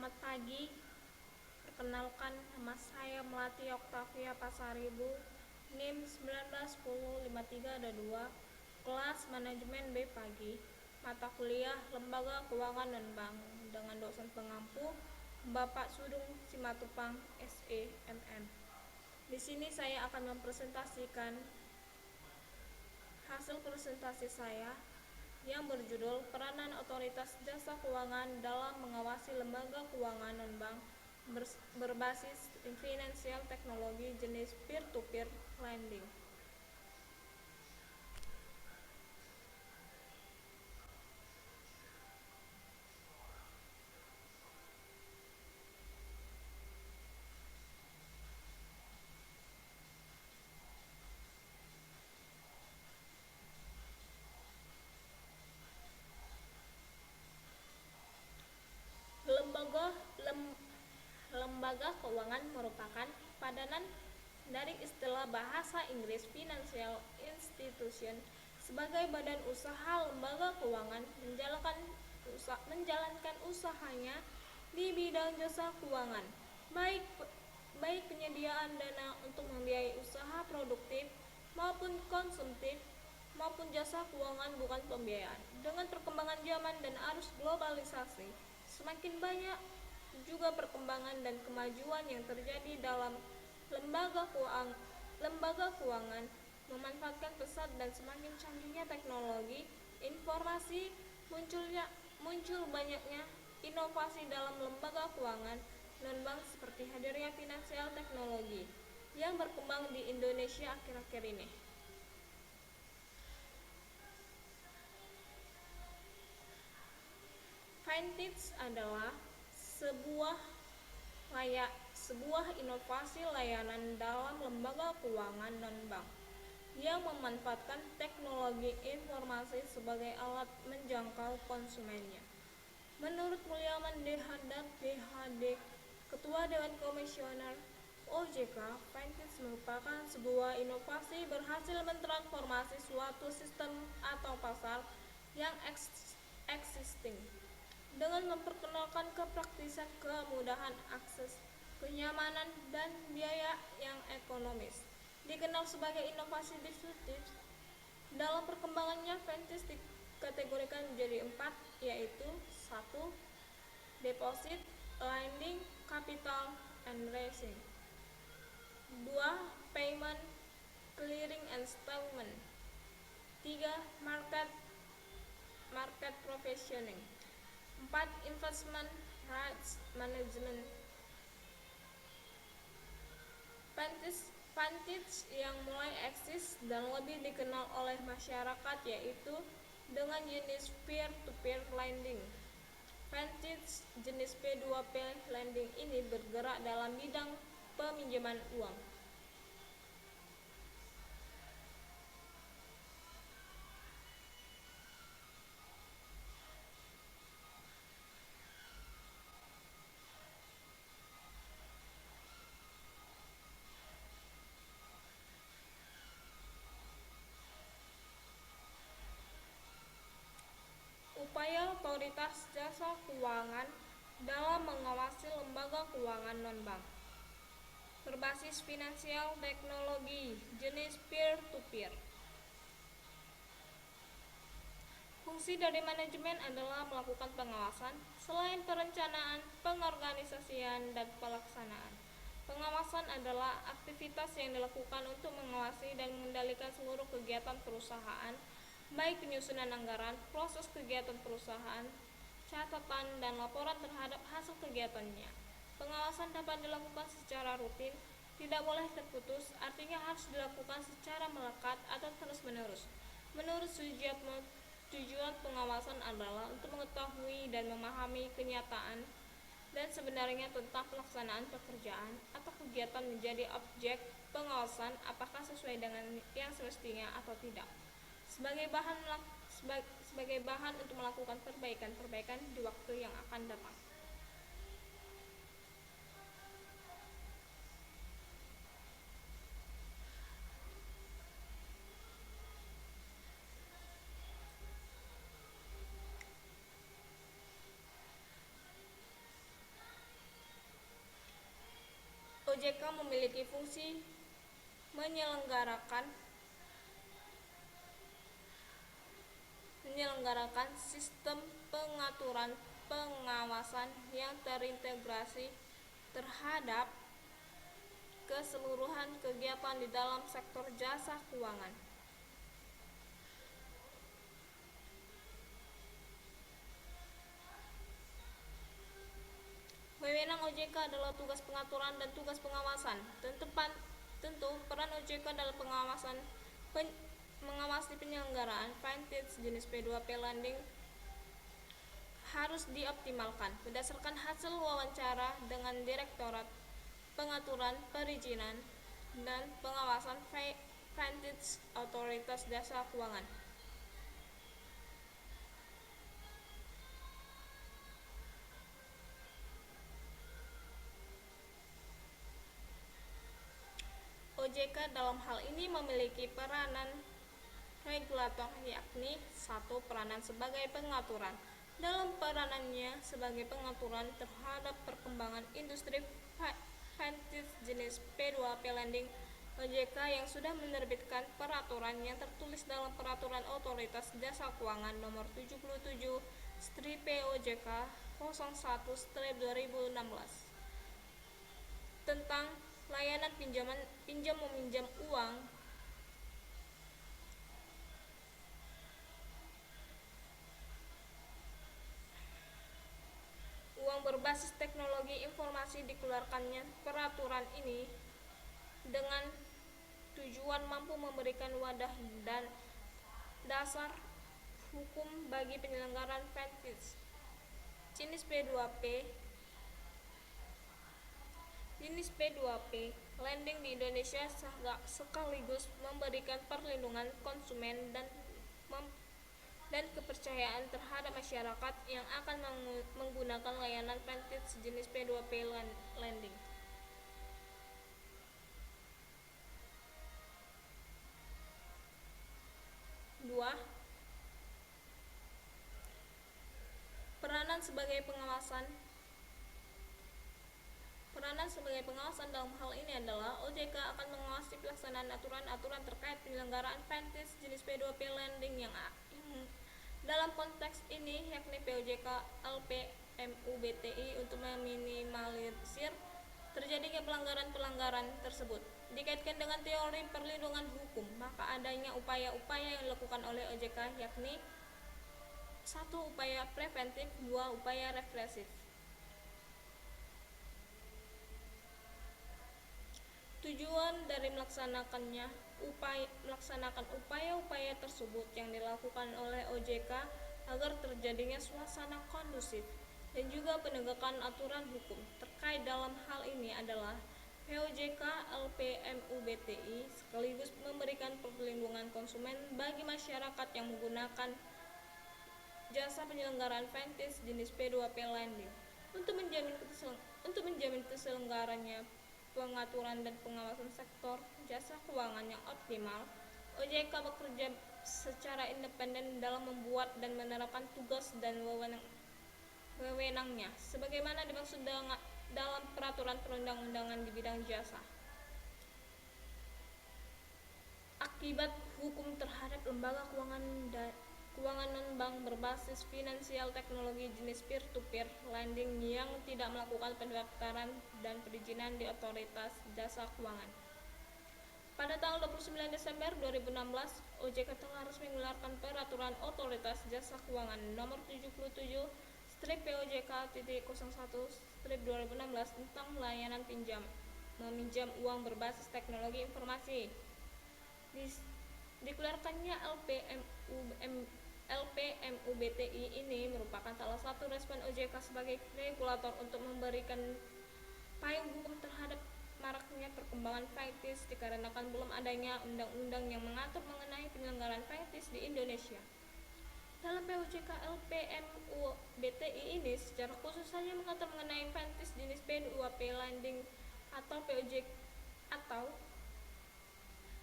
Selamat pagi, perkenalkan nama saya Melati Oktavia Pasaribu, NIM 191053-2, kelas manajemen B pagi, mata kuliah Lembaga Keuangan dan Bank, dengan dosen pengampu Bapak Sudung Simatupang SE MM. Di sini saya akan mempresentasikan hasil presentasi saya yang berjudul Peranan Otoritas Jasa Keuangan dalam Mengawasi Lembaga Keuangan Non-Bank berbasis Financial Teknologi jenis Peer-to-Peer Lending. Lembaga keuangan merupakan padanan dari istilah bahasa Inggris Financial Institution sebagai badan usaha lembaga keuangan menjalankan usahanya di bidang jasa keuangan, baik penyediaan dana untuk membiayai usaha produktif maupun konsumtif maupun jasa keuangan bukan pembiayaan. Dengan perkembangan zaman dan arus globalisasi, semakin banyak juga perkembangan dan kemajuan yang terjadi dalam lembaga keuangan memanfaatkan pesat dan semakin canggihnya teknologi informasi, muncul banyaknya inovasi dalam lembaga keuangan non-bank seperti hadirnya finansial teknologi yang berkembang di Indonesia akhir-akhir ini. Fintech adalah sebuah inovasi layanan dalam lembaga keuangan non-bank yang memanfaatkan teknologi informasi sebagai alat menjangkau konsumennya. Menurut Mulyaman DHD, Ketua Dewan Komisioner OJK, Fintech merupakan sebuah inovasi berhasil mentransformasi suatu sistem atau pasar yang existing dengan memperkenalkan kepraktisan, kemudahan akses, kenyamanan, dan biaya yang ekonomis. Dikenal sebagai inovasi disruptif. Dalam perkembangannya, Fintech dikategorikan menjadi 4, yaitu 1. Deposit, lending, capital, and raising. 2. Payment, clearing and settlement. 3. Market provisioning. 4. Investment rights management. Fintech yang mulai eksis dan lebih dikenal oleh masyarakat yaitu dengan jenis peer-to-peer lending. Fintech jenis P2P lending ini bergerak dalam bidang peminjaman uang. Upaya otoritas jasa keuangan dalam mengawasi lembaga keuangan non-bank berbasis finansial teknologi jenis peer-to-peer. Fungsi dari manajemen adalah melakukan pengawasan selain perencanaan, pengorganisasian, dan pelaksanaan. Pengawasan adalah aktivitas yang dilakukan untuk mengawasi dan mengendalikan seluruh kegiatan perusahaan, baik penyusunan anggaran, proses kegiatan perusahaan, catatan, dan laporan terhadap hasil kegiatannya. Pengawasan dapat dilakukan secara rutin, tidak boleh terputus, artinya harus dilakukan secara melekat atau terus-menerus. Menurut Sujatmo, tujuan pengawasan adalah untuk mengetahui dan memahami kenyataan dan sebenarnya tentang pelaksanaan pekerjaan atau kegiatan menjadi objek pengawasan apakah sesuai dengan yang semestinya atau tidak, sebagai bahan untuk melakukan perbaikan di waktu yang akan datang. OJK memiliki fungsi menyelenggarakan sistem pengaturan pengawasan yang terintegrasi terhadap keseluruhan kegiatan di dalam sektor jasa keuangan. Wewenang OJK adalah tugas pengaturan dan tugas pengawasan. Tentu peran OJK dalam mengawasi penyelenggaraan vintage jenis P2P lending harus dioptimalkan berdasarkan hasil wawancara dengan Direktorat Pengaturan Perizinan dan Pengawasan Vintage Otoritas Jasa Keuangan. OJK dalam hal ini memiliki peranan regulator, yakni 1. Peranan sebagai pengaturan. Dalam peranannya sebagai pengaturan terhadap perkembangan industri vintage jenis P2P lending, OJK yang sudah menerbitkan peraturan yang tertulis dalam Peraturan Otoritas Jasa Keuangan Nomor 77/POJK 01/2016 tentang layanan pinjam meminjam uang berbasis teknologi informasi. Dikeluarkannya peraturan ini dengan tujuan mampu memberikan wadah dan dasar hukum bagi penyelenggaraan vintage jenis P2P lending di Indonesia, sekaligus memberikan perlindungan konsumen dan kepercayaan terhadap masyarakat yang akan menggunakan layanan vintage jenis P2P lending. 2. Peranan sebagai pengawasan dalam hal ini adalah OJK akan mengawasi pelaksanaan aturan-aturan terkait penyelenggaraan vintage jenis P2P lending yang dalam konteks ini yakni POJK LPMUBTI untuk meminimalisir terjadinya pelanggaran-pelanggaran tersebut. Dikaitkan dengan teori perlindungan hukum, maka adanya upaya-upaya yang dilakukan oleh OJK yakni 1. Upaya preventif, 2. Upaya represif. Tujuan dari melaksanakan upaya-upaya tersebut yang dilakukan oleh OJK agar terjadinya suasana kondusif dan juga penegakan aturan hukum terkait dalam hal ini adalah POJK LPMUBTI sekaligus memberikan perlindungan konsumen bagi masyarakat yang menggunakan jasa penyelenggaraan vintage jenis P2P lending. Untuk menjamin terselenggaranya pengaturan dan pengawasan sektor jasa keuangan yang optimal, OJK bekerja secara independen dalam membuat dan menerapkan tugas dan wewenangnya sebagaimana dimaksud dalam peraturan perundang-undangan di bidang jasa. Akibat hukum terhadap lembaga keuangan non-bank berbasis finansial teknologi jenis peer-to-peer lending yang tidak melakukan pendaftaran dan perizinan di Otoritas Jasa Keuangan. Pada tanggal 29 Desember 2016, OJK telah resmi mengeluarkan Peraturan Otoritas Jasa Keuangan Nomor 77/POJK.01/2016 tentang layanan meminjam uang berbasis teknologi informasi. Dikeluarkannya LPMUBTI ini merupakan salah satu respon OJK sebagai regulator untuk memberikan payung hukum terhadap maraknya perkembangan vintage dikarenakan belum adanya undang-undang yang mengatur mengenai penyelenggaraan vintage di Indonesia. Dalam POJK LPMUBTI ini secara khusus hanya mengatur mengenai vintage jenis P2P lending atau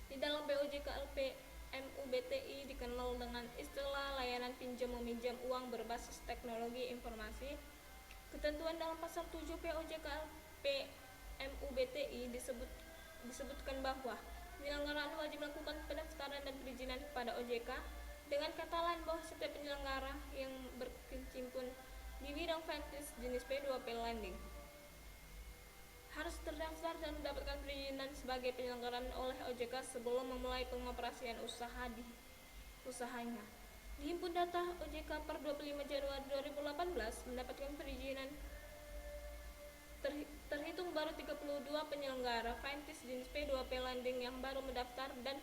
di dalam POJK LPMUBTI dikenal dengan istilah layanan pinjam meminjam uang berbasis teknologi informasi. Ketentuan dalam pasal 7 POJK PMUBTI disebutkan bahwa penyelenggaraan wajib melakukan pendaftaran dan perizinan kepada OJK, dengan kata lain bahwa setiap penyelenggara yang berkecimpung di bidang finance jenis P2P lending harus terdaftar dan mendapatkan perizinan sebagai penyelenggaraan oleh OJK sebelum memulai pengoperasian usahanya. Di Himpun Data OJK per 25 Januari 2018 mendapatkan perizinan terhitung baru 32 penyelenggara finance jenis P2P lending yang baru mendaftar dan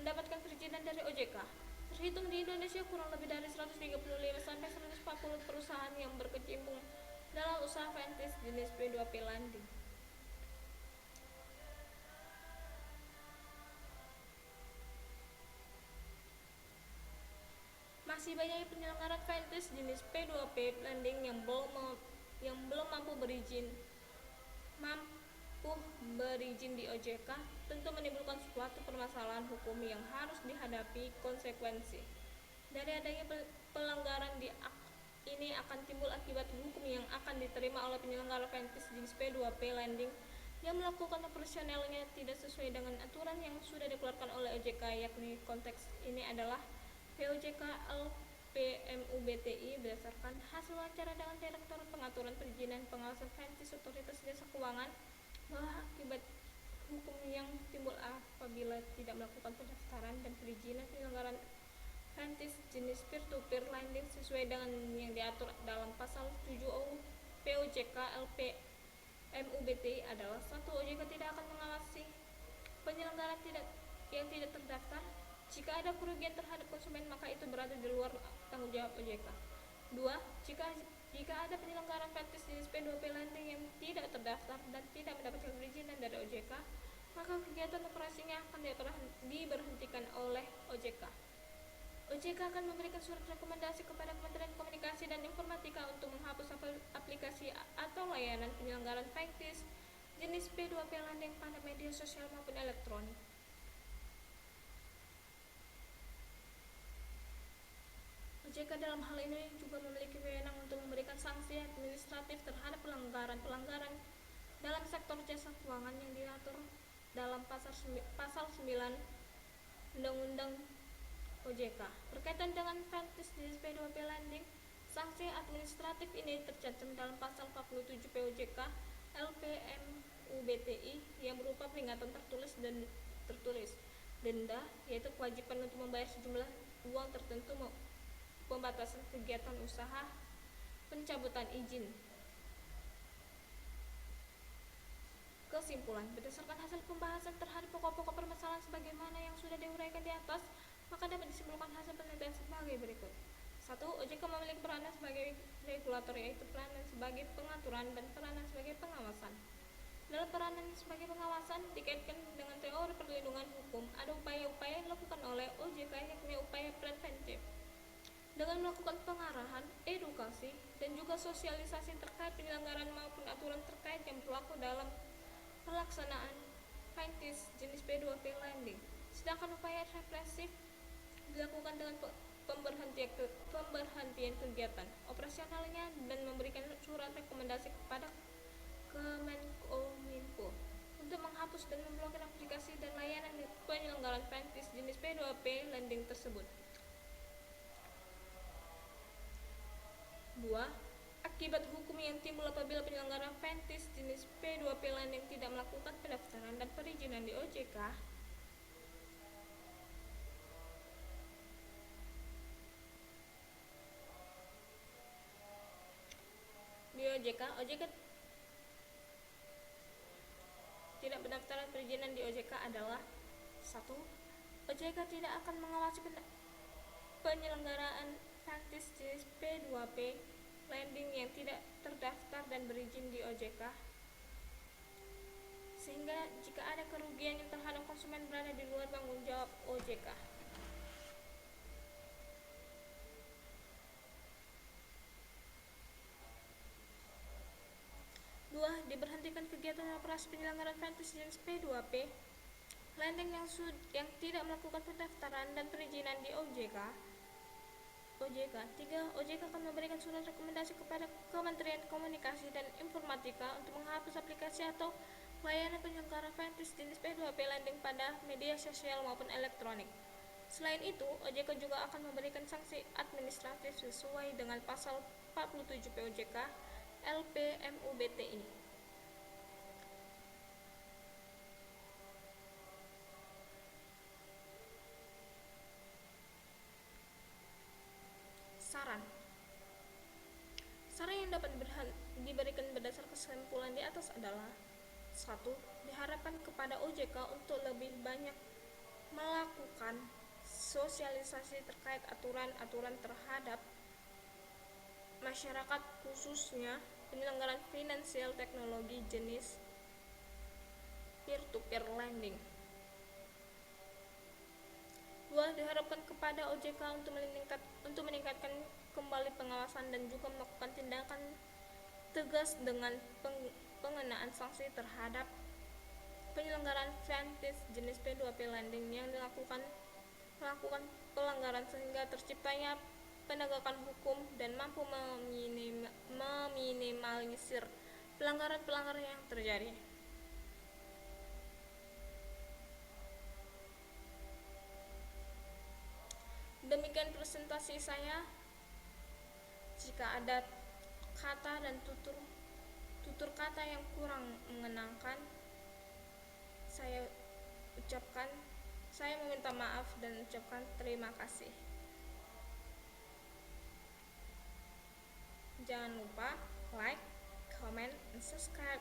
mendapatkan perizinan dari OJK. Terhitung di Indonesia kurang lebih dari 135 sampai 140 perusahaan yang berkecimpung dalam usaha finance jenis P2P lending. Masih banyak penyelenggara finance jenis P2P lending yang belum mampu berizin di OJK, tentu menimbulkan suatu permasalahan hukum yang harus dihadapi. Konsekuensi dari adanya pelanggaran ini akan timbul akibat hukum yang akan diterima oleh penyelenggara finance jenis P2P lending yang melakukan operasionalnya tidak sesuai dengan aturan yang sudah dikeluarkan oleh OJK, yakni konteks ini adalah POJK LPMUBTI berdasarkan hasil wawancara dengan Direktur Pengaturan Perizinan Pengawasan Finance Otoritas Jasa Keuangan, bahwa akibat hukum yang timbul apabila tidak melakukan pendaftaran dan perizinan penyelenggaraan finance jenis peer-to-peer lending sesuai dengan yang diatur dalam pasal 7 POJK LPMUBTI adalah: 1. OJK tidak akan mengawasi penyelenggara yang tidak terdaftar. Jika ada kerugian terhadap konsumen, maka itu berada di luar tanggung jawab OJK. 2. Jika ada penyelenggara finance jenis P2P lending yang tidak terdaftar dan tidak mendapatkan perizinan dari OJK, maka kegiatan operasinya akan diberhentikan oleh OJK. OJK akan memberikan surat rekomendasi kepada Kementerian Komunikasi dan Informatika untuk menghapus aplikasi atau layanan penyelenggaraan finance jenis P2P lending pada media sosial maupun elektronik. OJK dalam hal ini juga memiliki wewenang untuk memberikan sanksi administratif terhadap pelanggaran dalam sektor jasa keuangan yang diatur dalam pasal 9 Undang-Undang OJK. Berkaitan dengan finance jenis P2P lending, sanksi administratif ini tercantum dalam pasal 47 POJK LPMUBTI yang berupa peringatan tertulis, denda, yaitu kewajiban untuk membayar sejumlah uang tertentu, pembatasan kegiatan usaha, pencabutan izin. Kesimpulan, berdasarkan hasil pembahasan terhadap pokok-pokok permasalahan sebagaimana yang sudah diuraikan di atas, maka dapat disimpulkan hasil penelitian sebagai berikut. 1. OJK memiliki peranan sebagai regulator, yaitu peranan sebagai pengaturan dan peranan sebagai pengawasan. Dalam peranan sebagai pengawasan dikaitkan dengan teori perlindungan hukum, ada upaya-upaya yang dilakukan oleh OJK, yakni upaya preventif dengan melakukan pengarahan, edukasi, dan juga sosialisasi terkait penyelenggaraan maupun aturan terkait yang berlaku dalam pelaksanaan finance jenis P2P lending. Sedangkan upaya represif dilakukan dengan pemberhentian kegiatan operasionalnya dan memberikan surat rekomendasi kepada Kemenkominfo untuk menghapus dan memblokir aplikasi dan layanan penyelenggaraan finance jenis P2P lending tersebut. 2. Akibat hukum yang timbul apabila penyelenggara finance jenis P2P lending tidak melakukan pendaftaran dan perizinan di OJK. OJK tidak pendaftaran perizinan di OJK adalah: 1. OJK tidak akan mengawasi penyelenggaraan finance jenis P2P lending yang tidak terdaftar dan berizin di OJK, sehingga jika ada kerugian yang terhadap konsumen berada di luar tanggung jawab OJK. 2. Diberhentikan kegiatan operasi penyelenggaraan finance jenis P2P lending yang tidak melakukan pendaftaran dan perizinan di OJK. 3. OJK akan memberikan surat rekomendasi kepada Kementerian Komunikasi dan Informatika untuk menghapus aplikasi atau layanan penyelenggara fantis jenis P2P lending pada media sosial maupun elektronik. Selain itu, OJK juga akan memberikan sanksi administratif sesuai dengan pasal 47 POJK LPMUBTI. Saran yang dapat diberikan berdasar kesimpulan di atas adalah: 1. Diharapkan kepada OJK untuk lebih banyak melakukan sosialisasi terkait aturan-aturan terhadap masyarakat, khususnya penyelenggaraan finansial teknologi jenis peer-to-peer lending. 2. Diharapkan kepada OJK untuk meningkatkan kembali pengawasan dan juga melakukan tindakan tegas dengan pengenaan sanksi terhadap penyelenggaraan fantis jenis P2P lending yang melakukan pelanggaran sehingga terciptanya penegakan hukum dan mampu meminimalisir pelanggaran-pelanggaran yang terjadi. Demikian presentasi saya. Jika ada kata dan tutur kata yang kurang mengenangkan, saya meminta maaf dan ucapkan terima kasih. Jangan lupa like, comment, and subscribe.